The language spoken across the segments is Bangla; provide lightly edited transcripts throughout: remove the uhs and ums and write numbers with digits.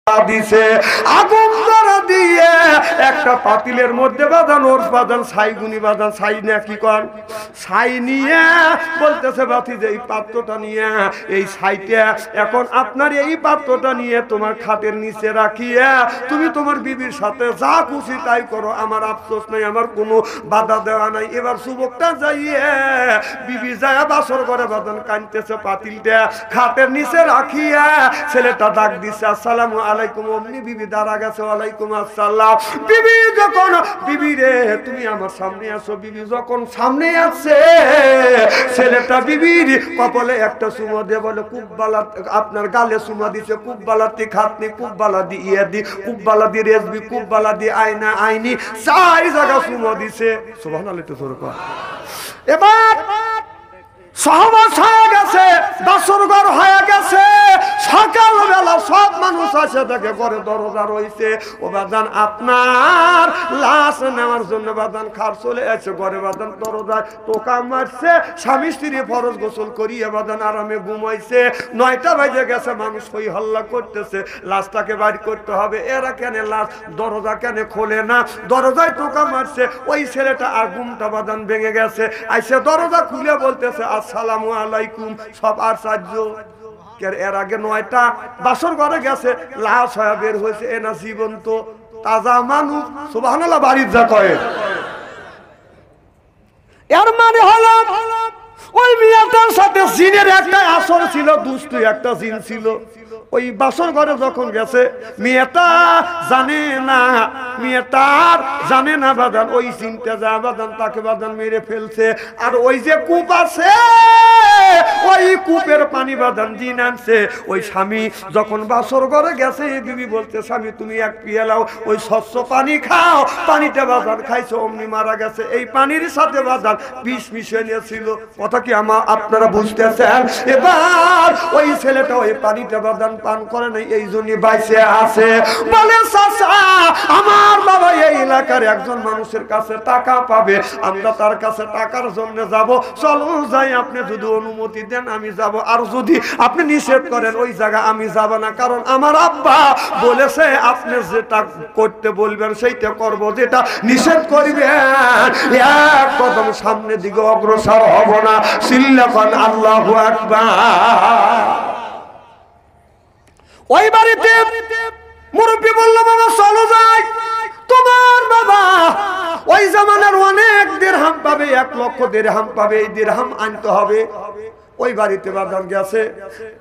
দিছে আগুন ধরা দিয়ে একটা পাতিলের মধ্যে বাঁধান ওর বাঁধান ছাইগুনি বাঁধান ছাই না কি কর ছাই নিয়ে বলতেছে বাতি যে এই পাত্রটা নিয়ে এই ছাইটা এখন আপনার এই পাত্রটা নিয়ে তোমার খাটের নিচে রাখিয়ে তুমি তোমার বিবির সাথে যা খুশি তাই করো, আমার আফসোস নাই, আমার কোনো বাধা দেওয়া নাই। এবার যুবকটা যাইয়ে বিবি যায় বাসর করে বাঁধান কানতেছে পাতিলটা খাটের নিচে রাখিয়া ছেলেটা ডাক দিচ্ছে আসসালামু আলাইকুম। অমনি বিবি দাঁড়া গেছে ওয়ালাইকুম আসসালাম। বিবি যখন বিবি রে তুমি আমার সামনে আসো, বিবি যখন সামনে আসছে ছেলেটা বিবির কপালে একটা চুমো দিয়ে বলে কুব্বালা আপনার গালে চুমা দিছে কুব্বালাতি খাতনি কুব্বালা দি ইয়ে দি কুব্বালা দি রেজবি কুব্বালা দি আয়না আইনি চার জায়গা চুমো দিছে। সুবহানাল্লাহ একটু জোরে কর। এবার সহবাস হয়ে গেছে, বাসরঘর হয়ে গেছে, সকালবেলা সব মানুষ আসে দেখে ঘরে দরজা রয়েছে। ও বাদান আপনার লাশ নেওয়ার জন্য বাদান খার চলে আছে ঘরে বাদান দরজায় টোকা মারছে। স্বামী স্ত্রী ফরজ গোসল করিয়ে বাদান আরামে ঘুমাইছে। 9টা বাজে গেছে, মানুষ হই হল্লা করতেছে লাশটাকে বাইর করতে হবে। এরা কেন লাশ দরজা কেন খোলে না, দরজায় টোকা মারছে। ওই ছেলেটা আর ঘুমটা বাদান ভেঙে গেছে, আইসে দরজা খুলে বলতেছে আসসালামু আলাইকুম। সব আর সাহায্য এর আগে 9টা বাসর ঘরে গেছে, লাশ হয়ে বের হয়েছে। এ না জীবন্ত তাজা মানুষ। সুবহানাল্লাহ বাড়ির যা কয় এর মানে হলো ওই মেয়েটার সাথে জিনের একটা আসর ছিল, দুষ্টু একটা জিন ছিল। ওই বাসর ঘরে যখন গেছে মেয়েটা জানে না, মেয়েটার জানে না বাদান ওই জিনটা যা বাদান তাকে বাদান মেরে ফেলছে। আর ওই যে কূপ আছে ওই কূপের পানি বাদান জিন আনছে। ওই স্বামী যখন বাসর ঘরে গেছে বিবি বলতে স্বামী তুমি এক পিয়ালাও ওই স্বচ্ছ পানি খাও, পানিটা বাদান খাইছো অমনি মারা গেছে। এই পানির সাথে বাদান বিষ মিশিয়ে নিয়েছিল। কথা কি আপনারা বুঝতেছেন? এবার ওই ছেলেটা ওই পানিটা বাদান পান করে নাই, এই জন্য বাইসে আছে। বলে চাচা আমার বাবা এই এলাকার একজন মানুষের কাছে টাকা পাবে, আমরা তার কাছে টাকার জন্য যাব, চলো যাই, আপনি যদি অনুমতি দেন আমি যাব। আর যদি আপনি নিষেধ করেন ওই জায়গা আমি যাব না, কারণ আমার আব্বা বলেছে আপনি যেটা করতে বলবেন সেইটা করব, যেটা নিষেধ করবেন এক কদম সামনের দিকে অগ্রসর হব না। সিল্লাফান আল্লাহু আকবার। ওই বাড়িতে মুরব্বী বলল বাবা চলো যাই। তোমার বাবা ওই জামানার অনেক দিরহাম পাবে, 1 লক্ষ দিরহাম পাবে, এই দিরহাম আনতে হবে। ওই বাড়িতে বাদান গেছে,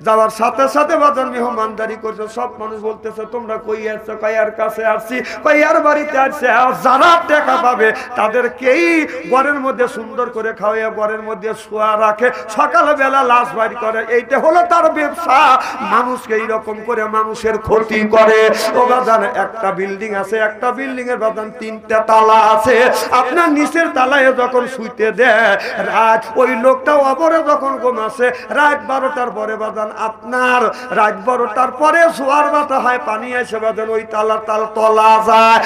যাওয়ার সাথে সাথে বাদান মেহমানদারি করছে। সব মানুষ বলতেছে তোমরা কই আসছো, কয়ার কাছে আসছি, কয়ার বাড়িতে আসছে। আর যারা টাকা পাবে তাদেরকেই ঘরের মধ্যে সুন্দর করে খাওয়াইয়া ঘরের মধ্যে শোয়া রাখে, সকালবেলা লাশ বাড়ি করে। এইটা হলো তার ব্যবসা। মানুষকে এইরকম করে মানুষের ক্ষতি করে। ও বাদান একটা বিল্ডিং আছে, একটা বিল্ডিং এর বাদান 3টা তালা আছে। আপনার নিচের তালায় যখন শুইতে দেয় রাত, ওই লোকটা অপরে যখন আছে রাত 12টার পরে বাদান আপনার রাত 12টার পরে জোয়ার বাতা হয়, পানি এসে বাদান ওই তালা তলা যায়।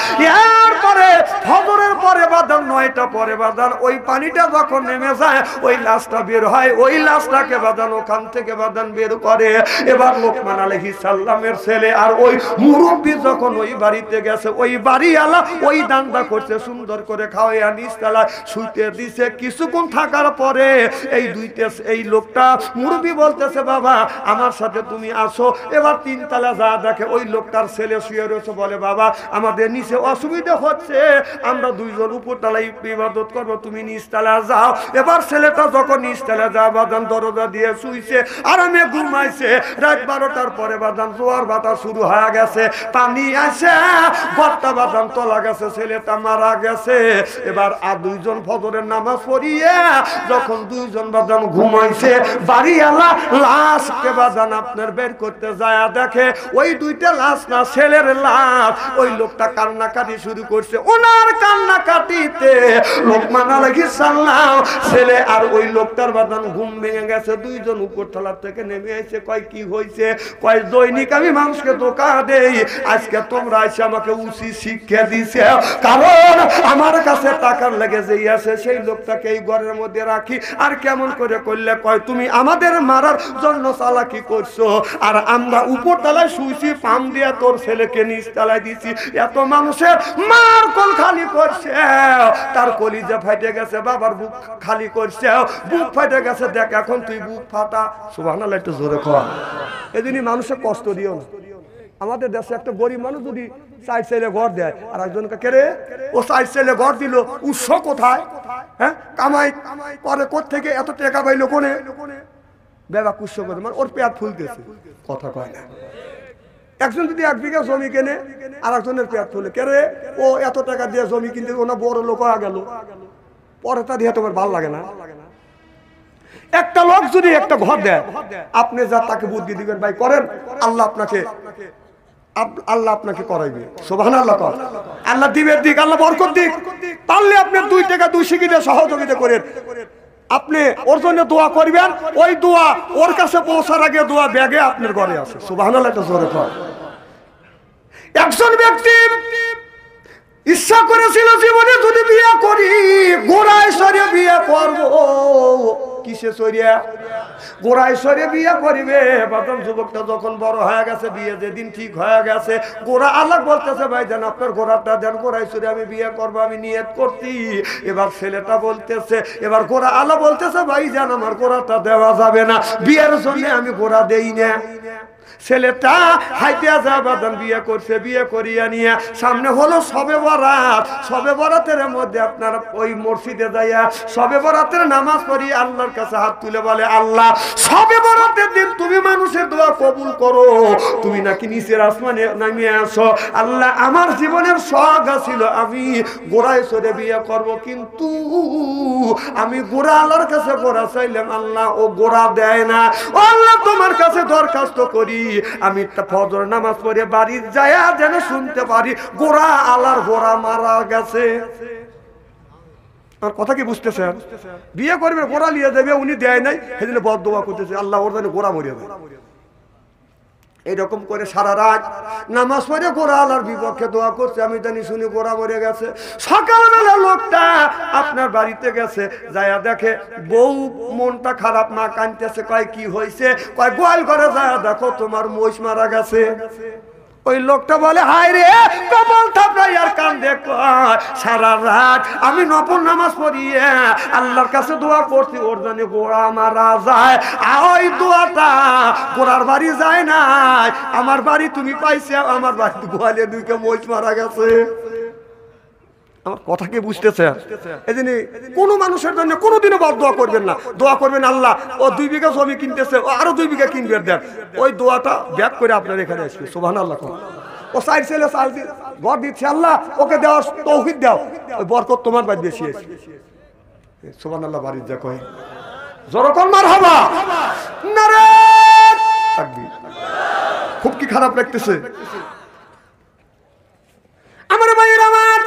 এরপরে ফজরের পরে বাদান 9টা পরে বাদান ওই পানিটা যখন নেমে যায় ওই লাশটা বের হয়, ওই লাশটাকে বাদান ওখান থেকে বাদান বের করে। এবার লোকমান আলাইহিস সালামের ছেলে আর ওই মুরব্বী যখন ওই বাড়িতে গেছে, ওই বাড়িওয়ালা ওই দান্দা করছে, সুন্দর করে খাওয়াইয়া নিচতলায় শুইতে দিছে। কিছুক্ষণ থাকার পরে এই এই লোকটা মুরব্বী বলতেছে বাবা আমার সাথে তুমি আসো। এবার 3 তলা যা দেখে ওই লোকটার ছেলে শুয়ে রয়েছে। বলে বাবা আমাদের নিচে অসুবিধা হচ্ছে, আমরা 2 জন উপর তলায় ইবাদত করবো, তুমি নিচতলা যাও। এবার ছেলেটা যখন নিচতলা যাও বাদান দরজা দিয়ে শুইছে, আরামে ঘুমাইছে। রাত 12টার পরে বাদান জোয়ার বাতাস শুরু হয়ে গেছে, পানি আসে, গর্তা বাদান তোলা গেছে, ছেলেটা মারা গেছে। এবার আর 2 জন ফজরের নামাজ পড়িয়ে যখন 2 জন বাদান ঘুমাইছে, বাড়িওয়ালা লাশকে বাদান আপনার বের করতে যায়, দেখে ওই 2টা লাশ না ছেলের লাশ। ওই লোকটা কান্নাকাটি শুরু করছে। ওনার কান্নাকাটিতে লোকমান আলাইহিস সালাম ছেলে আর ওই লোকটার বাদান ঘুম ভেঙে গেছে। 2 জন উপর তলা থেকে নেমে এসে কয় কি হয়েছে? কয় দৈনিক আমি মানুষকে ধোঁকা দেই, আজকে তোমরা এসে আমাকে উচিত শিক্ষা দিছে, কারণ আমার কাছে টাকার লেগে যেই আছে সেই লোকটাকে এই ঘরের মধ্যে রাখি। আর কেমন করে করলে? কয় তুমি আমাদের মারার জন্য চালাকি করছো, আর আমরা উপর তলায় শুইছি, পাম দিয়ে তোর ছেলেকে নিচ তলায় দিছি। এত মানুষের মার কোল খালি করছে, তার কলিজা ফাটে গেছে, বাবার বুক খালি করছে, বুক ফাটে গেছে, দেখ এখন তুই বুক ফাটা। সুবহানাল্লাহ, একটু জোরে কর। এদিনই মানুষের কষ্ট দিও না। আমাদের দেশে একটা গরিব মানুষ যদি 4 ছেলে ঘর দেয়, আর একজনকে কেড়ে ও 4 ছেলে ঘর দিল, উৎস কোথায়? হ্যাঁ, কামাই করে কোত্থেকে, এত টাকা পাইলো কোনে? বেবা কুৎস করে, মানে ওর পেট ফুলতেছে, কথা কয় না। একজন যদি 1 বিঘা জমি কেনে, আর একজনের পেট ফুলে, কেড়ে ও এত টাকা দিয়ে জমি কিনতে, ওনা বড় লোক হয়ে গেল, পরে তা দিয়ে তোমার ভালো লাগে না? একটা লোক যদি একটা ঘর দেয়, আপনি যা তাকে বুদ্ধি দিবেন, ভাই করেন, আল্লাহ আপনাকে করাইবে। সুবহানাল্লাহ, আল্লাহ দিবের দিক, আল্লাহ বরকত দিক। পারলে আপনি 2 টাকা 2 শিকিতে সহযোগিতা করেন, আপনি ওর জন্য দোয়া করবেন, ওই দোয়া ওর কাছে পৌঁছার আগে দোয়া ব্যাগে আপনার ঘরে আছে। সুবহানাল্লাহ, এটা জোরে কর। একজন ব্যক্তি ইচ্ছা করেছিল জীবনে যদি বিয়ে করি, গোড়ায় সরে বিয়ে করবো। কিসে সরিয়া? গোড়ায় সরে বিয়ে করিবে। প্রথম যুবকটা যখন বড় হয়ে গেছে, বিয়ে যেদিন ঠিক হয়ে গেছে, গোড়া আল্লাহ বলতেছে, ভাই দেন আপনার গোড়াটা দেন, গোড়ায় সরে আমি বিয়ে করবো, আমি নিয়ত করছি। এবার ছেলেটা বলতেছে, এবার গোড়া আল্লাহ বলতেছে, ভাই জান আমার গোড়াটা দেওয়া যাবে না, বিয়ের জন্য আমি গোড়া দেই না। ছেলেটা হাইতে যাবাদান বিয়ে করছে, বিয়ে করিয়া নিয়ে সামনে হলো সবে বরাত। সবে বরাতের মধ্যে আপনার ওই মসজিদে যাইয়া সবে বরাতের নামাজ পড়ি, আল্লাহর কাছে হাত তুলে বলে, আল্লাহ সবে বরাতের দিন তুমি মানুষের দোয়া কবুল করো, তুমি নাকি নিচের আসমানে নামিয়ে আসো। আল্লাহ আমার জীবনের শখ ছিল আমি গোড়ায় চড়ে বিয়ে করব, কিন্তু আমি গোড়া আল্লাহর কাছে গোড়া চাইলাম, আল্লাহ ও গোড়া দেয় না। ও আল্লাহ তোমার কাছে দরখাস্ত করি, আমি ফজর নামাজ পড়ে বাড়ি যায়া যেন শুনতে পারি গোড়া আল্লাহর গোড়া মারা গেছে। আর কথা কি বুঝতেছেন? বিয়ে করবে, গোড়া নিয়ে যাবে, উনি দেয় নাই, সেদিন বদদোয়া করতেছে, আল্লাহ ওর যেন গোড়া মরিয়া যায়। এইরকম করে সারা রাত নামাজ পড়ে গোড়া আল্লাহর বিপক্ষে দোয়া করছে, আমি জানি শুনি গোড়া মরে গেছে। সকালবেলা লোকটা আপনার বাড়িতে গেছে, যায়া দেখে বউ মনটা খারাপ, মা কাঁদতেছে, কয় কি হয়েছে? কয় গোয়াল ঘরে যায়া দেখো তোমার মহিষ মারা গেছে। ওই লোকটা বলে, হায় রে কপাল থাপড়াই আর কান্দে, কয় সারা রাত আমি নফল নামাজ পড়িয়ে আল্লাহর কাছে দোয়া করছি, ওর জন্য গোড়া মারা যায়। ওই দোয়াটা গোড়ার বাড়ি যায় নাই, আমার বাড়ি তুমি পাইছে, আমার বাড়ি গোয়ালে 2টা মহিষ মারা গেছে। আমার কথা কি বুঝতেছে? এজন্য কোনো মানুষের জন্য কোনোদিনও বদদোয়া করবেন না। দোয়া করবেন, আল্লাহ ও 2 বিঘা জমি কিনতেছে, ও আরো 2 বিঘা কিনবে, দেন ওই দোয়াটা ব্যাক করে আপনার এখানে আসবে। সুবহানাল্লাহ। ও 4 ছেলে ঘর দিচ্ছে, আল্লাহ ওকে দেওয়ার তৌফিক দাও, ওই বরকত তোমার বাড়ি বেশি আসবে। সুবহানাল্লাহ। বাড়ির যা কয় জোরকন মারহাবা, নারে তাকবীর। খুব কি খারাপ লাগতেছে আমার ভাইয়ের। আমার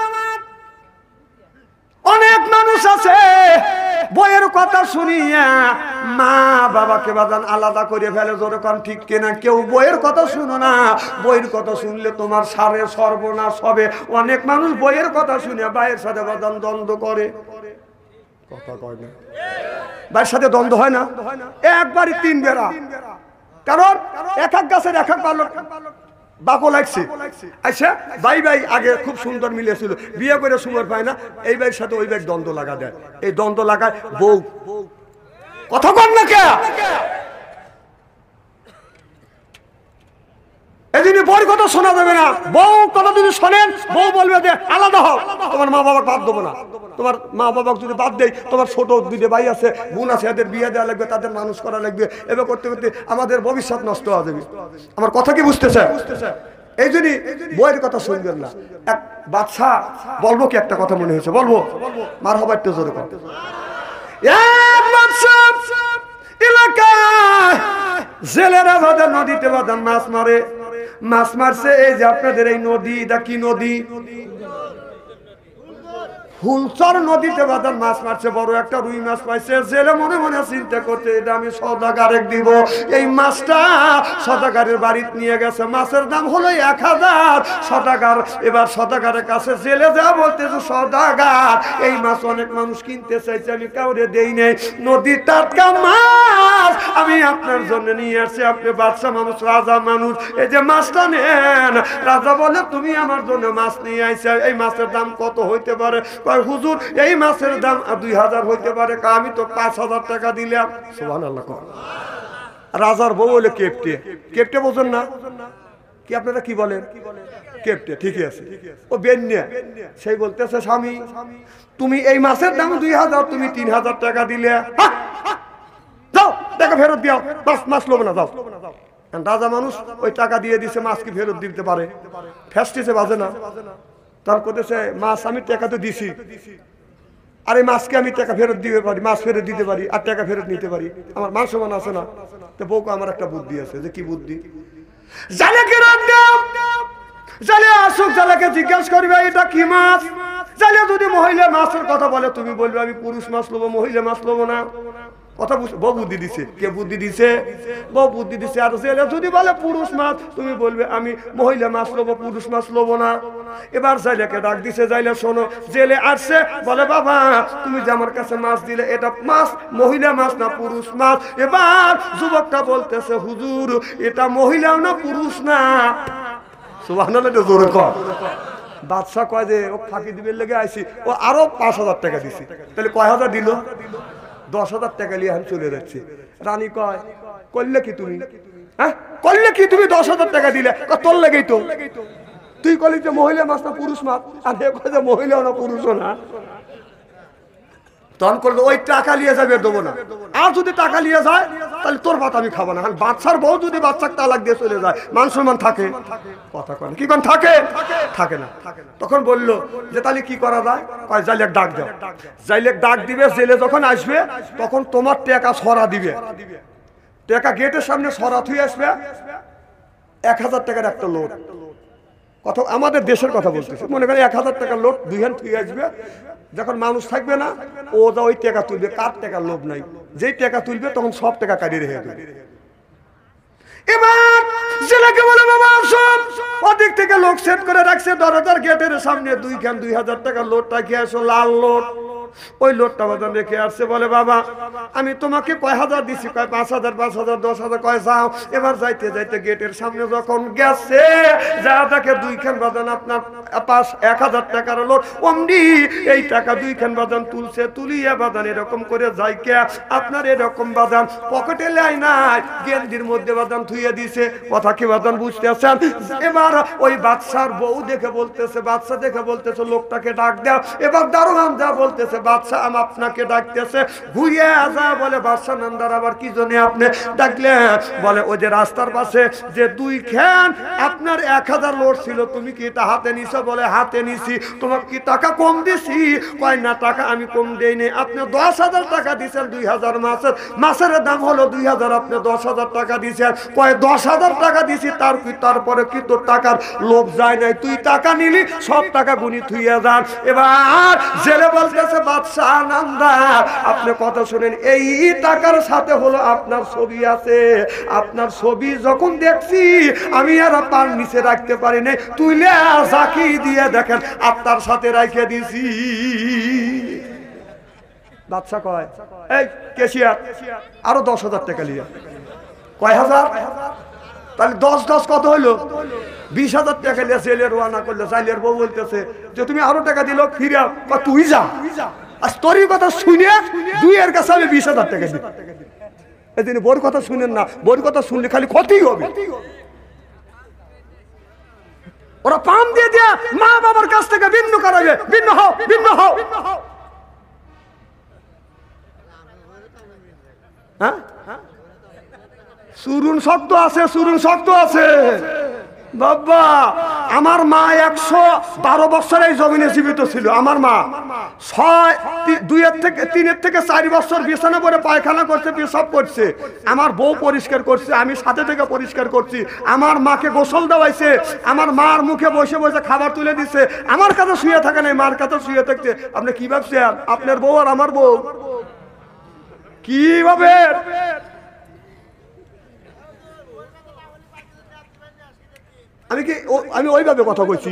অনেক মানুষ আছে বইয়ের কথা শুনিয়া মা বাবাকে বাজান আলাদা করে ফেলে, যেরকম ঠিক কিনা? কেউ বইয়ের কথা শুনো না, বইয়ের কথা শুনলে তোমার সারে সর্বনাশ হবে। অনেক মানুষ বইয়ের কথা শুনে ভাইয়ের সাথে বাজান দ্বন্দ্ব করে, কথা কয় না? ভাইয়ের সাথে দ্বন্দ্ব হয় না? একবারই 3 বেড়া, কারণ এক এক গাছের এক এক বাকো লাগছে। আচ্ছা ভাই ভাই আগে খুব সুন্দর মিলেছিল, বিয়ে করে সুন্দর পায় না, এই ভাইয়ের সাথে ওই ভাই দ্বন্দ্ব লাগা দেয়। এই দ্বন্দ্ব লাগায় বউ, কথা কর না কে? এই জন্য বউর কথা শোনা যাবে না। বউ কথা যদি শোনেন, বউ বলবে যে আলাদা হোক, তোমার মা বাবার বাদ দেবো না। তোমার মা বাবাকে যদি বাদ দেয়, তোমার ছোট 2 ভাই আছে, বোন আছে, এদের বিয়ে দেওয়া লাগবে, তাদের মানুষ করা লাগবে। এবার করতে করতে আমাদের ভবিষ্যৎ নষ্ট হয়ে যাবে। আমার কথা কি বুঝতেছে? এই জন্য বইয়ের কথা শুনবেন না। এক বাদশা, বলবো কি একটা কথা মনে হয়েছে, বলবো? মারহাবা, একটু জোরে কথা। এক বাদশা এলাকায় জেলেরা বাঁধা নদীতে বাঁধা মাছ মারে। মাছ মারছে, এই যে আপনাদের এই নদী, এটা কি নদী? হুলচর নদীতে বাদান মাছ মারছে, বড় একটা রুই মাছ পাইছে। জেলে মনে মনে চিন্তা করতে, এটা আমি সওদাগারে দিব। এই মাছটা সওদাগারের বাড়িতে নিয়ে গেছে, মাছের দাম হলো 1000 সওদাগার। এবার সওদাগারের কাছে জেলে যা বলতেছে, সওদাগার এই মাছ অনেক মানুষ কিনতে চাইছে, আমি কাউরে দেই নাই, নদীর টাটকা মাছ আমি আপনার জন্য নিয়ে আসছি, আপনি বাদশা মানুষ, রাজা মানুষ, এই যে মাছটা নেন। রাজা বলে, তুমি আমার জন্য মাছ নিয়ে আইছো, এই মাছের দাম কত হইতে পারে? কয় হুজুর এই মাছের দাম 2000 হইতে পারে। আমি তো 5000 টাকা দিলাম। সুবহানাল্লাহ। রাজার বউ বলে কেপটে, কেপটে বোঝেন না কি আপনারা কি বলেন? কেপটে, ঠিকই আছে। ও বেন্যা, সেই বলতেছে, স্বামী তুমি এই মাছের দাম 2000, তুমি 3000 টাকা দিলে, যাও টাকা ফেরত দিও, মাছ লোব না, যাও। রাজা মানুষ ওই টাকা দিয়ে দিছে, মাছ কি ফেরত দিতে পারে? ফেস্টিসে বাজে না। তার করতেছে, মাছ আমি টাকা তো দিছি, আর এই মাছকে আমি টাকা ফেরত দিতে পারি, মাছ ফেরত দিতে পারি, আর টাকা ফেরত নিতে পারি, আমার মান সমান আছে না? তো বউকে আমার একটা বুদ্ধি আছে। যে কি বুদ্ধি? জালেকে রাখ দাও, জালে আসুক, জালেকে জিজ্ঞাসা করবে এটা কি মাছ। জালে যদি মহিলা মাছের কথা বলে, তুমি বলবে আমি পুরুষ মাছ লোবো, মহিলা মাছ লোবো না। কথা বউ বুদ্ধি দিছে। কে বুদ্ধি দিছে? বউ বুদ্ধি দিছে। আর জেলে যদি বলে পুরুষ মাছ, তুমি বলবে আমি মহিলা মাছ লোবো, পুরুষ মাছ লোবো না। এবার জাইলাকে ডাক দিছে, জাইলা শোনো। জেলে আসছে, বলে বাবা তুমি যে আমার কাছে মাছ দিলে, এটা মাছ মহিলা মাছ না পুরুষ মাছ? এবার যুবকটা বলতেছে, হুজুর এটা মহিলাও না পুরুষ না। সুবহানাল্লাহ, জোরে কর। বাদশা কয় যে ও ফাঁকি দিবে লেগে আইছি, ও আরো 5000 টাকা দিছি। তাহলে কয় হাজার দিল? 10,000 টাকা নিয়ে আমি চলে যাচ্ছি। রানী কয়, করলে কি তুমি? হ্যাঁ করলে কি তুমি? 10,000 টাকা দিলে। তোর লেগেই তো, তুই কলি যে মহিলা মাছ না পুরুষ মাছ, আর যে মহিলাও না পুরুষও না। তখন করলো ওই টাকা নিয়ে যাবে, দেবো না। আর যদি টাকা নিয়ে যায় তাহলে তোর ভাত আমি খাবো না। বাচ্চার বউ যদি বাচ্চাকে তালাক দিয়ে চলে যায়, মান সম্মান থাকে? কথা কন কি কন থাকে? থাকে না। তখন বললো যে তাহলে কি করা যায়? কয় জাইলেক ডাক দাও। জাইলেক ডাক দিবে, জেলে যখন আসবে তখন তোমার টাকা সরা দিবে। টাকা গেটের সামনে সরা থুই আসবে, 1000 টাকার একটা লোড। কথা আমাদের দেশের কথা বলতেছে। মনে করেন 1000 টাকার লোড 2 হ্যান্ড থুই আসবে। যখন মানুষ থাকবে না, ও যা ওই টাকা তুলবে, কার টাকার লোভ নাই, যেই টাকা তুলবে তখন সব টাকা কাটিয়ে রেখে দেবে। এবার জেলাকে বলে বাবা সব ওদিক থেকে লোক সেট করে রাখছে দরজার গেটের সামনে, 2000 টাকার লোডটা কি আসো, লাল লোড। ওই লোডটা বাজান রেখে আসছে, বলে বাবা আমি তোমাকে কয় হাজার দিছি? কয় 5000, 5000, 10,000। কয় যাও। এবার যাইতে যাইতে গেটের সামনে যখন গেছে, যা দেখে 2 খান বাজান আপনার 1000 টাকার লোড। অমনি এই টাকা 2 খান বাজান তুলছে, তুলিয়া বাজান এরকম করে যাইকে আপনার এরকম বাজান পকেটে লাই নাই, গেন্দির মধ্যে বাজান থুইয়ে দিছে। কথা কি বাজান বুঝতে আছেন? এবার ওই বাদশার বউ দেখে বলতেছে, বাদশা দেখে বলতেছে লোকটাকে ডাক দাও। এবার দারোয়ান যা বলতেছে, বাদশা আপনাকে ডাকতেছে। ঘুরিয়ে আসা, বলে বাদশা নান্দার আবার কি জন্য আপনি ডাকলেন? বলে ওই যে রাস্তার পাশে যে 2 খান আপনার 1000 লোড ছিল, তুমি কি এটা হাতে নিছো? বলে হাতে নিছি। তোমার কি টাকা কম দিছি? কয় না টাকা আমি কম দেইনি, আপনি 10,000 টাকা দিছেন। 2000 মাছের দাম হলো 2000, আপনি 10,000 টাকা দিছেন। কয় 10,000 টাকা দিছি, তারপরে কি তোর টাকার লোভ যায় নাই? তুই টাকা নিলি, সব টাকা গুনি থুইয়া যান। এবার জেলে বলতেছে, বাদশাহ নামদার আপনি কথা শুনেন, এই টাকার সাথে হলো আপনার ছবি আছে। আপনার ছবি যখন দেখছি আমি আর পার নিচে রাখতে পারি নাই, তুইলে জাকি দিয়ে দেখেন আপনার সাথে রাখে দিছি। বাদশা কয়, এই কেশিয়ার আরো 10,000 টাকা লিয়া। কয় হাজার? তাহলে 10 কত হইলো? 20,000 টাকা লিয়া জেলে রওনা করলো। জাইলের বউ বলতেছে যে তুমি আরো টাকা দিলো, ফিরে তুই যা। আর তোরই কথা শুনে 2 এর কাছে আমি 20,000 টাকা দিই। এই জন্য বোর কথা শুনেন না, বোর কথা শুনলে খালি ক্ষতি হবে। ওরা পাম দিয়ে দিয়ে মা বাবার কাছ থেকে ভিন্ন করাবে, ভিন্ন হও, ভিন্ন হও। হ্যাঁ সুরুন শক্ত আছে, সুরুন শক্ত আছে। বাবা আমার মা 112 বছর এই জমিনে জীবিত ছিল। আমার মা 3 থেকে 4 বছর বিছানা পরে পায়খানা করছে, পেশাব করছে, আমার বউ পরিষ্কার করছে, আমি সাথে থেকে পরিষ্কার করছি, আমার মাকে গোসল দেওয়াইছে, আমার মার মুখে বসে বসে খাবার তুলে দিচ্ছে, আমার কাছে শুয়ে থাকে না, মার কাছে শুয়ে থাকছে। আপনি কি ভাবছেন আপনার বউ আর আমার বউ কিভাবে? আমি ওইভাবে কথা বলছি,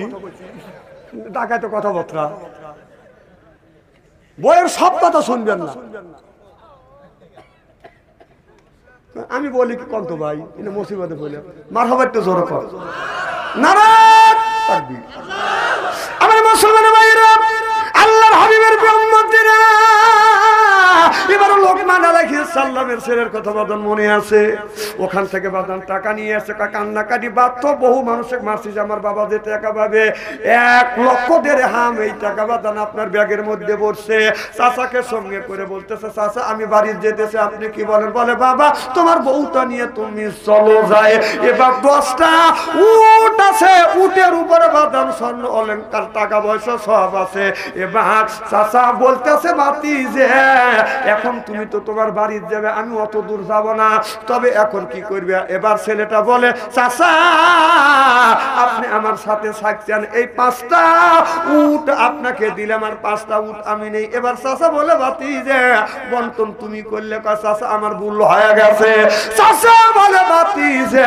ঢাকায় তো কথাবার্তা, বইয়ের সব কথা শুনবেন না। আমি বলি কি কন্ত ভাই এটা মুসিবতে বলে মারহাবা একটু জোরে কর নারায়ণ তাকবীর। আমার মুসলমান ভাইরা, আল্লাহর হাবিবের উম্মতেরা, এবার লোকমান আলাইহিস সালামের ছেলের কথা বাদান মনে আছে। ওখান থেকে বাদান টাকা নিয়ে আসে, কান্নাকাটি বাধ্য, বহু মানুষকে মারছি যে আমার বাবা যে টাকা পাবে 1 লক্ষ দিরহাম, এই টাকা বাদান আপনার ব্যাগের মধ্যে পড়ছে। চাচাকে সঙ্গে করে বলতেছে, চাচা আমি বাড়ি যেতেছি, আপনি কি বলেন? বলে বাবা তোমার বউটা নিয়ে তুমি চলো যায়। এবার 10টা উট আছে, উটের উপরে বাদান স্বর্ণ অলংকার টাকা পয়সা সব আছে। এবার চাচা বলতেছে বাতি যে এখন তুমি তো তোমার বাড়ি যাবে, আমি অত দূর যাব না, তবে এখন কি করবে? এবার ছেলেটা বলে চাচা আপনি আমার সাথে থাকছেন, এই 5টা উট আপনাকে দিলাম আর 5টা উট আমি নেই। এবার চাচা বলে বাতি যে বন্টন তুমি করলে, চাচা আমার ভুল হয়ে গেছে। চাচা বলে বাতি যে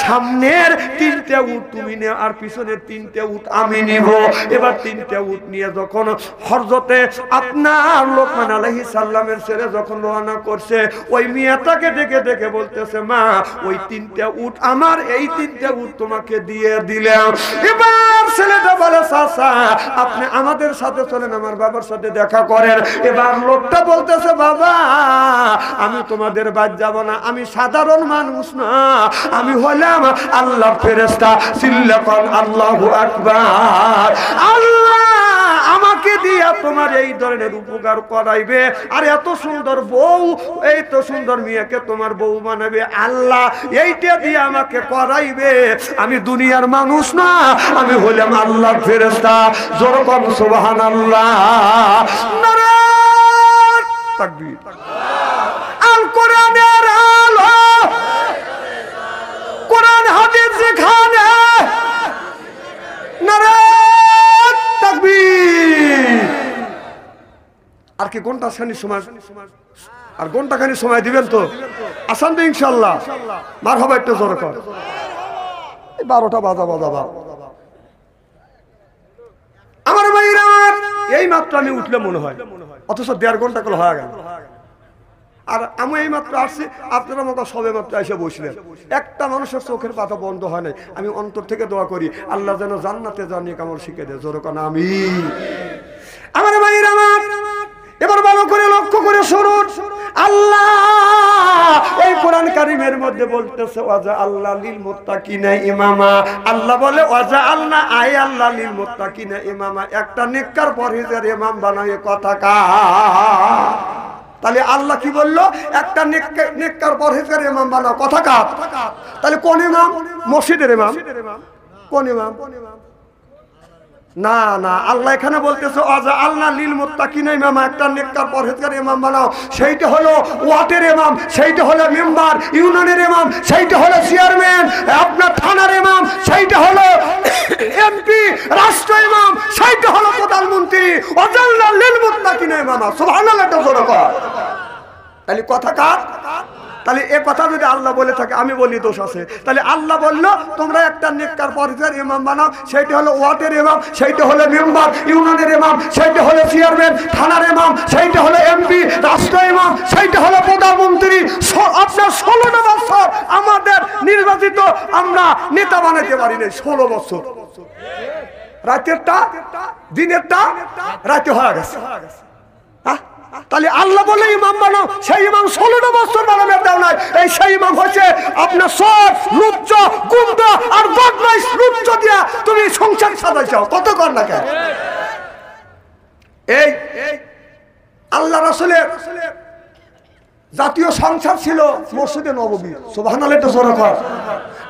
সামনের 3টে উট তুমি নে আর পিছনের 3টে উট আমি নিব। এবার 3টে উট নিয়ে যখন হযরতে আপনার লোকমান আলাইহিস সালামের ছেলে যখন রওনা করছে, ওই মিয়াটাকে ডেকে ডেকে বলতেছে মা ওই 3টে উট আমার, এই 3টে উট তোমাকে দিয়ে দিলাম। এবার ছেলেটা বলে চাচা আপনি আমাদের সাথে চলেন, আমার বাবার সাথে দেখা করেন। এবার লোকটা বলতেছে বাবা আমি তোমাদের বাদ যাব না, আমি সাধারণ মানুষ না, আমি হলাম আল্লাহর ফেরেশতা। সিল্লাকান আল্লাহু আকবার। আল্লাহ আমাকে দিয়া তোমার এই ধরনের উপকার করাইবে, আর এত সুন্দর বউ, এই তো সুন্দর মেয়েকে তোমার বউ বানাবে, আল্লাহ এইটা দিয়ে আমাকে করাইবে। আমি দুনিয়ার মানুষ না, আমি হলাম আল্লাহর ফেরেশতা। জোরে বল সুবহানাল্লাহ, নারায়ণ তাকবীর। আল কোরআনের আলো, কোরআন হাদিস যেখানে, নারায়ণ তাকবীর। আর কি ঘন্টাখানি সময়, আর ঘন্টাখানি সময় দিবেন তো? আসান তো ইনশাআল্লাহ। মারহাবা একটু জোরে কর। 12টা বাজা। আমার ভাইরা এই মাত্র আমি উঠলে মনে হয়, অথচ 1.5 ঘন্টা করে হয়ে গেল। আর আমি এই মাত্র আসছি, আপনারা মতো সবে মাত্র এসে বসলেন, একটা মানুষের চোখের পাতা বন্ধ হয় নাই। আমি অন্তর থেকে দোয়া করি আল্লাহ যেন জান্নাতে জানিয়ে কামল শিখে দেয়। জোরে কর আমিন। আমার ভাইরা এবার ভালো করে লক্ষ্য করে শুনুন, আল্লাহ এই কোরআন কারীমের মধ্যে বলতেছে ওয়াজা আল্লাহ লিল মুত্তাকিনা ইমামা। আল্লাহ বলে ওয়াজা আল্লাহ আই আল্লাহ লিল মুত্তাকিনা ইমামা, একটা নেককার পরহেজগার ইমাম বানায়। কথা কা তাহলে আল্লাহ কি বললো? একটা নেককার পরহেজগার ইমাম বানাও। কথা কা? তাহলে কোন ইমাম? মসজিদের ইমাম। কোন ইমাম? না না, আল্লাহ এখানে বলতেছে আজা আল্লাহ লিল মুত্তাকিনা ইমামা, একটা নেককার পরহেজগার ইমাম বানাও। সেইটা হলো ওয়ার্ডের ইমাম, সেইটা হলো মেম্বার, ইউনিয়নের ইমাম, সেইটা হলো চেয়ারম্যান, আপনার থানার ইমাম, সেইটা হলো এমপি, রাষ্ট্র ইমাম, সেইটা হলো প্রধানমন্ত্রী। আজা আল্লাহ লিল মুত্তাকিনা ইমামা। সুবহানাল্লাহ। তাহলে কথা কার? তাহলে এ কথা যদি আল্লাহ বলে থাকে, আমি বলি দোষ আছে। তাহলে আল্লাহ বললো তোমরা একটা নেককার পরহেজগার ইমাম বানাও, সেইটা হলো ওয়ার্ডের ইমাম, সেইটা হলো মেম্বার, ইউনিয়নের ইমাম, সেইটা হলো চেয়ারম্যান, থানার ইমাম, সেইটা হলো এমপি, রাষ্ট্র ইমাম, সেইটা হলো প্রধানমন্ত্রী। আপনার 16টা বছর আমাদের নির্বাচিত আমরা নেতা বানাইতে পারি না। 16 বছর, রাতেরটা দিনেরটা রাতে হয়ে গেছে। তাহলে আল্লাহ বলে ইমাম বানাও, সেই ইমাম 16টা বছর বানাবে দাও নাই। এই সেই ইমাম হচ্ছে আপনার সব লুচ্চ গুন্ড আর বদমাইশ লুচ্চ দিয়া তুমি সংসার সাজাইছো। কত কর না কেন? এই আল্লাহ রাসূলের জাতীয় সংসদ ছিল মসজিদে নববী। সুবহানাল্লাহ।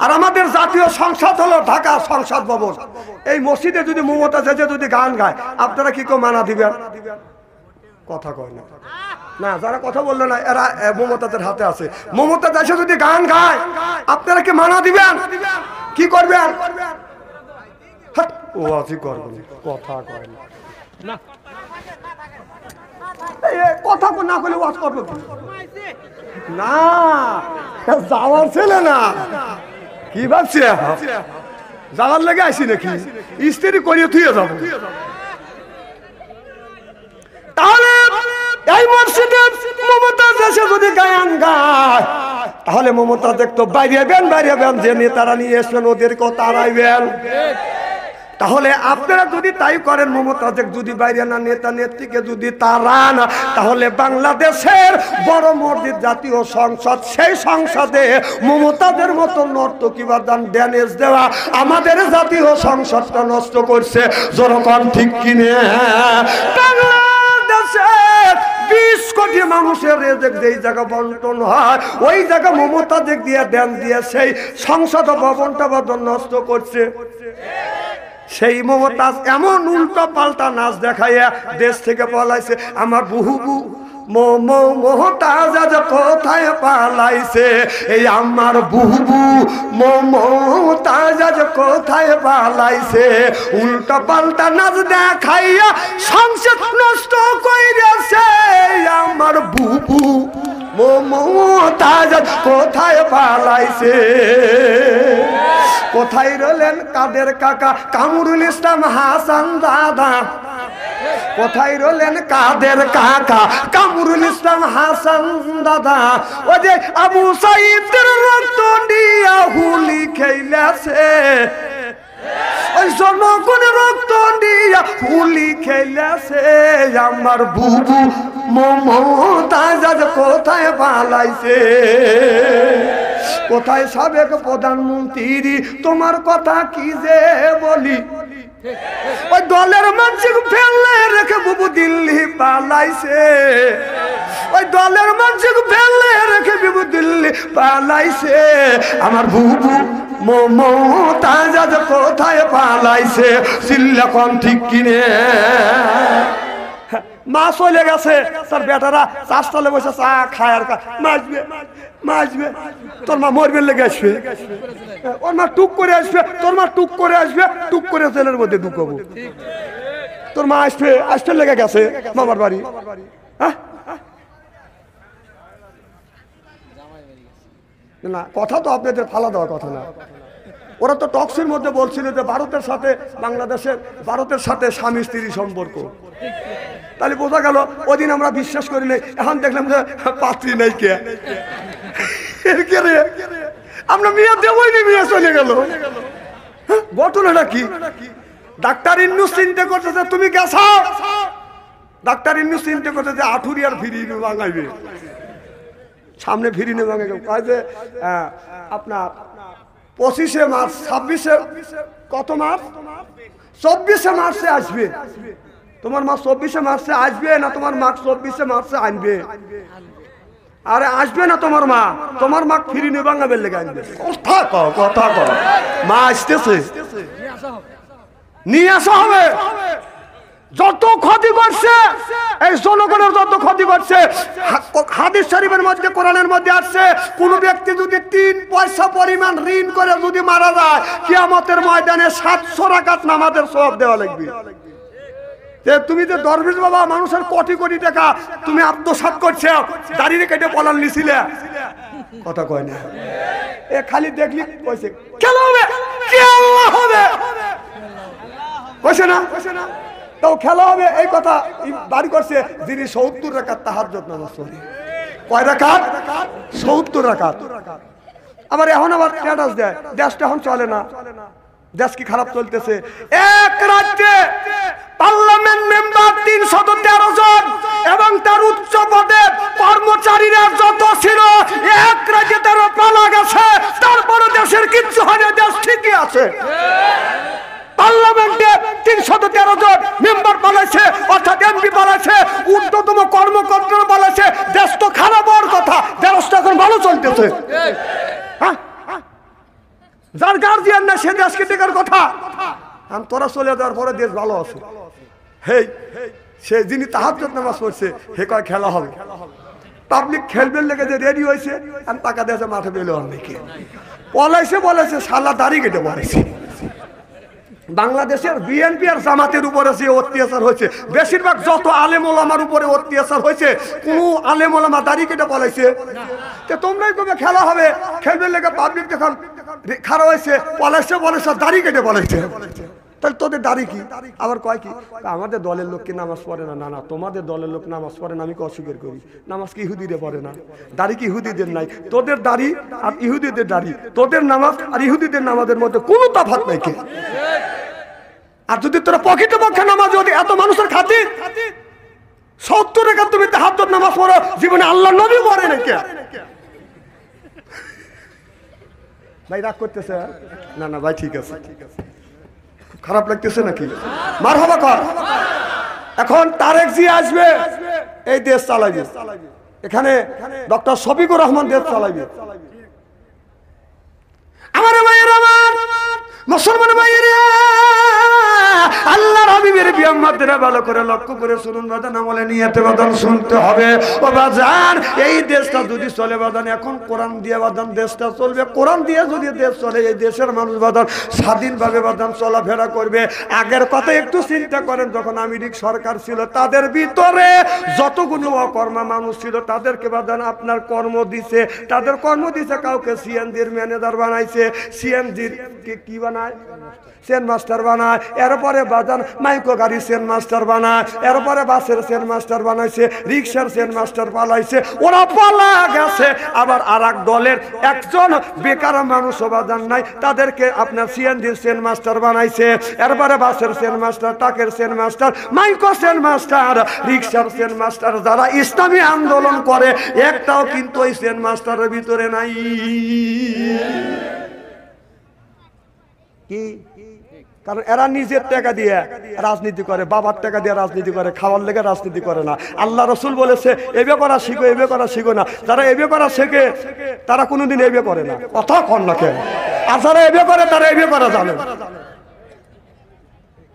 আর আমাদের জাতীয় সংসদ হলো ঢাকা সংসদ ভবন। এই মসজিদে যদি মমতা যে যদি গান গায়, আপনারা কি কেউ মানা দিবেন? কথা কয় না, না যারা কথা বললো না এরা মমতাদের হাতে আছে। মমতা দেশে যদি গান গায়, আপনারা কি মানা দিবেন? কি করবেন? ও আজি করবেন, কথা কয় না, কথা না করলে ওয়াজ করবে না। যাওয়ার ছেলে না, কি ভাবছি যাওয়ার লেগে আসি নাকি? স্ত্রী করিয়ে থুয়ে যাবো। তাহলে এই মসজিদে মমতা দেশে যদি গান গায়, তাহলে মমতা দেখতো বাইরেবেন যে নেতারা নিয়ে এসবেন ওদেরকেও তাড়াইবেন। তাহলে আপনারা যদি তাই করেন, মমতা যদি বাইরে না নেতা নেত্রীকে যদি তাড়ান, তাহলে বাংলাদেশের বড় মসজিদ জাতীয় সংসদ, সেই সংসদে মমতাদের মতো নর্তকী বা ড্যানেজ দেওয়া আমাদের জাতীয় সংসদটা নষ্ট করছে। যেরকম ঠিক কিনে বাংলাদেশের 20 কোটি মানুষের রেজেক যেই জায়গা বন্টন হয়, ওই জায়গা মমতা দিয়ে দেন দিয়ে সেই সংসদ ভবনটা বদল নষ্ট করছে। সেই মমতাজ এমন উল্টো পাল্টা নাচ দেখাইয়া দেশ থেকে পলাইছে। আমার বুহুবু মমতাজ কোথায় পালাইছে? এই আমার বুহুবু মমতাজ কোথায় পালাইছে? উল্টো পাল্টা নাচ দেখাইয়া সংসদ নষ্ট কইরাছে। আমার বুবু মমতাজ কোথায় পালাইছে? কোথায় রইলেন কাদের কাকা কামরুল ইসলাম হাসান দাদা? কোথায় রইলেন কাদের কাকা কামরুল ইসলাম হাসান দাদা? ও যে আবু সাইদের রক্ত দিয়া হুলি খেলাছে, ওই জনগণ রক্ত দিয়া হুলি খেলাছে। আমার বুবু মমতাজ কোথায় পালাইছে? কোথায় সাবেক প্রধানমন্ত্রী? তোমার কথা কি যে বলি, ওই দলের মানুষ ফেলে রেখে বুবু দিল্লি পালাইছে। ওই দলের মানুষ ফেলে রেখে বুবু দিল্লি পালাইছে। আমার বুবু মমতাজ কোথায় পালাইছে? সিল্লাকন ঠিক কিনে মা চলে গেছে, তার বেটারা চাষতলে বসে চা খায় আর মাসবে। তোর মা মরবে লেগে আসবে, ওর মা টুক করে আসবে, তোর মা টুক করে আসবে, টুক করে জেলের মধ্যে ঢুকাবো। তোর মা আসতে লেগে গেছে মামার বাড়ি। না, কথা তো আপনাদের ফালা দেওয়ার কথা না। ওরা তো টক্সের মধ্যে বলছিল যে ভারতের সাথে স্বামী স্ত্রী সম্পর্ক। তাহলে বোঝা গেল ওদিন আমরা বিশ্বাস করি নাই, এখন দেখলাম যে পাত্রী নাই কে রে, আমরা মেয়ে দেবই নি, মেয়ে চলে গেল। ঘটনাটা কি? ডাক্তার ইন্নুস চিন্তা করতেছে তুমি গেছো, ডাক্তার ইন্নুস চিন্তা করতেছে আঠুরিয়ার ফিরি ভাঙাইবে, সামনে ফিরি নে ভাঙাইবে। আপনার 25শে মার্চ, 26শে কত মার্চ? 24শে মার্চে আসবে। তোমার মা 24শে মার্চে আসবে না তোমার মা 24শে মার্চে আনবে? আরে আসবে না তোমার মা ফিরি নিয়ে বাঙাবের লেগে আনবে। কথা কও, মা আসতেছে, নিয়ে আসা হবে। যত ক্ষতি করছে এই জনগণের, যত ক্ষতি করছে, হাদিস শরীফের মধ্যে, কোরআনের মধ্যে আসছে, কোন ব্যক্তি যদি 3 পয়সা পরিমাণ ঋণ করে যদি মারা যায়, কিয়ামতের ময়দানে 700 রাকাত নামাজের সওয়াব দেওয়া লাগবে। তুমি যে দরবেশ বাবা মানুষের কোটি কোটি টাকা তুমি আত্মসাৎ করছো, দাঁড়িয়ে কেটে পলান নিছিলে, কথা কয় না। এ খালি দেখলি কইছে খেলা হবে, খেলা হবে, কইছে না? তাও খেলা হবে এই কথা বাড়ি করছে যিনি 70 রাকাত তাহাজ্জুদ নামাজ পড়ে। কয় রাকাত? 70 রাকাত। আবার এখন আবার স্ট্যাটাস দেয়, দেশটা এখন চলে না, দেশ কি খারাপ চলতেছে। এক রাজ্যে পার্লামেন্ট মেম্বার 313 জন এবং তার উচ্চ পদের কর্মচারীরা যত ছিল, এক রাজ্যে তারা পালা গেছে, তারপরে দেশের কিচ্ছু হয় না, দেশ ঠিকই আছে। পার্লামেন্টে 313 জন মেম্বার পালাইছে, অর্থাৎ এমপি পালাইছে, ঊর্ধ্বতম কর্মকর্তা পালাইছে, দেশ তো খারাপ হওয়ার কথা, দেশ তো এখন ভালো চলতেছে। যার গার্জিয়ান না সে দেশকে টেকার কথা। আর তোরা চলে যাওয়ার পরে দেশ ভালো আছে। হেই সে যিনি তাহাজ্জুদ নামাজ পড়ছে হে কয় খেলা হবে, পাবলিক খেলবেন লেগে যে রেডি হয়েছে আর টাকা দিয়েছে মাঠে পেলো অনেকে বলেছে শালা দাড়ি কেটে বলেছে। বাংলাদেশের বিএনপি আর জামাতের উপরে যে অত্যাচার হয়েছে, বেশিরভাগ যত আলেম ওলামার উপরে অত্যাচার হয়েছে, কোন আলেম ওলামা দাড়ি কেটে বলেছে? তোমরাই কবে খেলা হবে, খেলবেন লেগে পাবলিক যখন খারাপ হয়েছে বলেছে দাড়ি কেটে বলেছে। তাহলে তোদের দাড়ি কি? আবার কয় কি আমাদের দলের লোক কি নামাজ পড়ে না? না না, তোমাদের দলের লোক নামাজ পড়ে না, আমি অস্বীকার করি। নামাজ কি ইহুদিদের পড়ে না? দাড়ি কি ইহুদিদের নাই? তোদের দাড়ি আর ইহুদিদের দাড়ি, তোদের নামাজ আর ইহুদিদের নামাজের মধ্যে কোনো তফাৎ নাই কে? আর যদি তোরা প্রকৃতপক্ষে নামাজ যদি এত মানুষের খাতির 70 টাকা তুমি তাহাজ্জুদ নামাজ পড়ো, জীবনে আল্লাহ নবী পড়ে না কে? ভাই রাগ করতেছে? না না ভাই ঠিক আছে, খারাপ লাগতেছে নাকি? মারহাবা কর। এখন তারেক জি আসবে, এই দেশ চালাইবে। এখানে ডক্টর শফিকুর রহমান দেশ চালাইবে। আমার ভাইয়ের, আমার মুসলমান ভাইয়েরা, আল্লাহর হাবিবের বিয়াম্মাদেরা ভালো করে লক্ষ্য করে শুনুন বাজান, আমলে নিয়তে বাজান শুনতে হবে। ও বাজান, এই দেশটা যদি চলে বাজান, এখন কোরআন দিয়ে বাজান দেশটা চলবে। কোরআন দিয়ে যদি দেশ চলে, এই দেশের মানুষ বাজান স্বাধীনভাবে বাজান চলাফেরা করবে। আগের কথা একটু চিন্তা করেন, যখন আমেরিক সরকার ছিল তাদের ভিতরে যতগুলো অকর্মা মানুষ ছিল তাদেরকে বাজান আপনার কর্ম দিছে, তাদের কর্ম দিছে। কাউকে সিএনজির ম্যানেজার বানাইছে, সিএনজির কি বানায়, সেন মাস্টার বানায়। এরপরে বাজান মাইক্রো গাড়ি সেন মাস্টার বানায়, এরপরে বাসের সেন মাস্টার বানাইছে, রিক্সার সেন মাস্টার পালাইছে, ওরা পালা গেছে। আবার আর এক দলের একজন বেকার মানুষও বাজান নাই, তাদেরকে আপনার সিএনজির সেন মাস্টার বানাইছে। এরপরে বাসের সেন মাস্টার, ট্রাকের Sen master, micro Sen master, রিক্সার সেন মাস্টার। যারা ইসলামী আন্দোলন করে একটাও কিন্তু ওই সেন মাস্টারের ভিতরে নাই। কি? কারণ এরা নিজের টাকা দিয়ে রাজনীতি করে, বাবার টাকা দিয়ে রাজনীতি করে, খাওয়ার লেগে রাজনীতি করে না। আল্লাহ রসুল বলেছে এবে করা শিখো, এবে করা শিখো না। যারা এবে করা শেখে তারা কোনোদিন এবে করে না, কথা কন না কেন? আর যারা এবে করে তারা এবে করা জানে।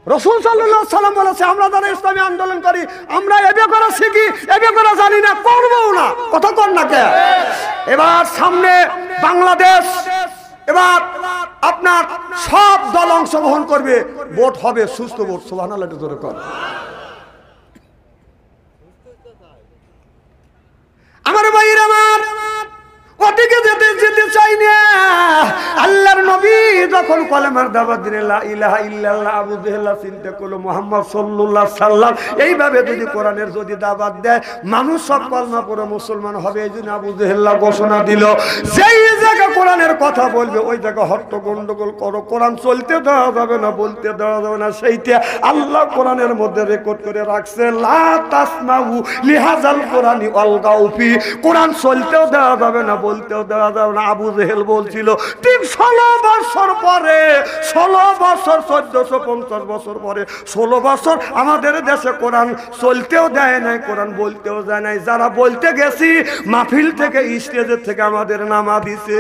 রসুল সাল্লাল্লাহু আলাইহি সাল্লাম বলেছে আমরা যারা ইসলামী আন্দোলন করি আমরা এবে করা শিখি, এবে করা জানি না, করবও না, কথা কন না কেন? এবার সামনে বাংলাদেশ, এবার আপনার সব দল অংশগ্রহণ করবে, ভোট হবে সুস্থ ভোট। সুবহানাল্লাহ জোরে কর। আমার ভাইরা, আমার ওদিকে যেতে চাই না। আল্লাহর নবী যখন কলেমার দাওয়াত দিলেন লা ইলাহা ইল্লাল্লাহ, আবু জেহেল চিন্তা করলো মুহাম্মদ সাল্লাল্লাহু আলাইহি সাল্লাম এইভাবে যদি কোরআনের যদি দাওয়াত দেয় মানুষ সব কলমা পড়ে মুসলমান হবে। এইজন্য আবু জেহেল ঘোষণা দিল যেই জায়গা কোরআনের কথা বলবে ওই জায়গা হট্ট গন্ডগোল করো, কোরআন চলতে দেওয়া যাবে না, বলতে দেওয়া যাবে না। সেইটা আল্লাহ কোরআনের মধ্যে রেকর্ড করে রাখছে, লা তাসমাউ লিহাযাল কোরআনি আলগাউ ফি, কোরআন চলতেও দেওয়া যাবে না, বলতেও দেওয়া যাবে না। আবু জেহেল বলছিল ঠিক 16 বছর পরে, 16 বছর 1450 বছর পরে, 16 বছর আমাদের দেশে কোরআন চলতেও দেয় নাই, কোরআন বলতেও যায় নাই। যারা বলতে গেছি মাহফিল থেকে স্টেজের থেকে আমাদের নামা দিছে।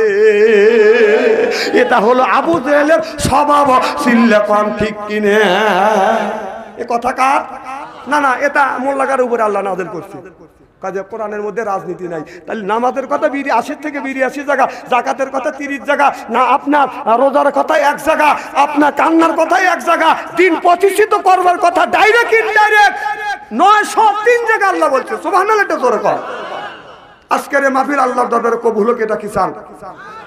এটা হলো আবু জেহেলের স্বভাব। চিল্লাপান ঠিক কিনে? এ কথা কার? না না, এটা মোল্লাগার উপরে আল্লাহ নাযিল করছে। কাজে কোরআনের মধ্যে রাজনীতি নাই। তাহলে নামাজের কথা 80 থেকে 82 জায়গা, জাকাতের কথা 30 জায়গা, না আপনার রোজার কথা 1 জায়গা, আপনার কান্নার কথা 1 জায়গা, দিন প্রতিষ্ঠিত করবার কথা ডাইরেক্ট ইনডাইরেক্ট 903 জায়গা আল্লাহ বলছে। সুবহানাল্লাহ জোরে কর। আজকের মাহফিল আল্লাহর দরবারে কবুল হোক, এটা কি চান?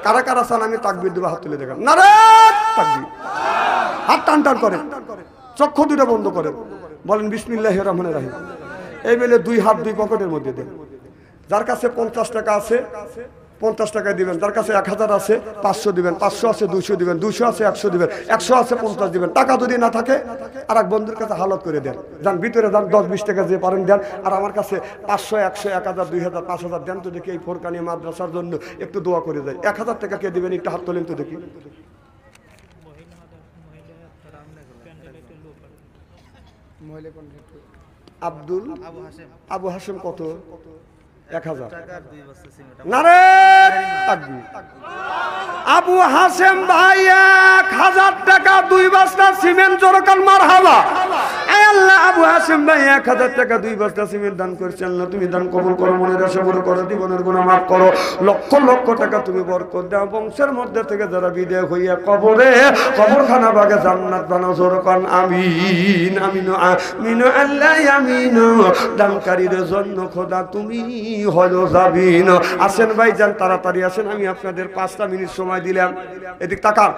কারা কারা চান? আমি তাকবীর দেব, হাত তুলে দেখান। নারে তাকবীর, হাত টান টান করেন, চক্ষু দুটো বন্ধ করেন, বলেন বিসমিল্লাহির রহমানির রহিম। এই বেলে 2 হাত 2 পকেটের মধ্যে দেন। যার কাছে 50 টাকা আছে 50 টাকা দিবেন, যার কাছে 1000 আছে 500 দিবেন, 500 আছে 200 দিবেন, 200 আছে 100 দিবেন, 100 আছে 50 দিবেন। টাকা যদি না থাকে আর এক বন্ধুর কাছে হালত করে দেন, যান ভিতরে যান, 10-20 টাকা যে পারেন দেন। আর আমার কাছে 500 100 1000 2000 5000 দেন তো দেখি, এই ফোরকানি মাদ্রাসার জন্য একটু দোয়া করে যায়। 1000 টাকা কে দিবেন? একটু হাত তোলেন তো দেখি। আব্দুল আবু হাসেম কত? 1000 নারে তাকবীর। আবু হাসেম ভাই 1000 টাকা 2 বস্তা সিমেন্ট, জোরকান মারহাবা। আয় আল্লাহ, আবু হাসেম ভাই 1000 টাকা 2 বস্তা সিমেন্ট দান করেছেন। আল্লাহ তুমি দান কবুল করো, মনের আশা পুরো করো, জীবনের গুনাহ মাফ করো, লক্ষ লক্ষ টাকা তুমি বরকত দাও। বংশের মধ্যে থেকে যারা বিদায় হইয়া কবরে, কবরখানা বাগে জান্নাত বানাও, জোরকান আমিন আমিন আমিন আল্লাহ আমিন। দানকারীর জন্য খোদা তুমি হলো যাবিন। আসেন ভাই যান, তাড়াতাড়ি আসেন, আমি আপনাদের 5টা মিনিট সময় দিলাম। এদিক তাকান।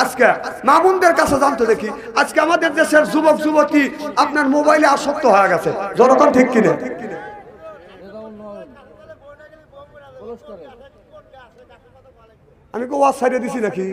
আজকে মা বোনদের কাছে জানতে দেখি, আজকে আমাদের দেশের যুবক যুবতী আপনার মোবাইলে আসক্ত হয়ে গেছে, জনগণ ঠিক কিনে? আমি ওয়াজ ছাড়িয়ে দিছি নাকি?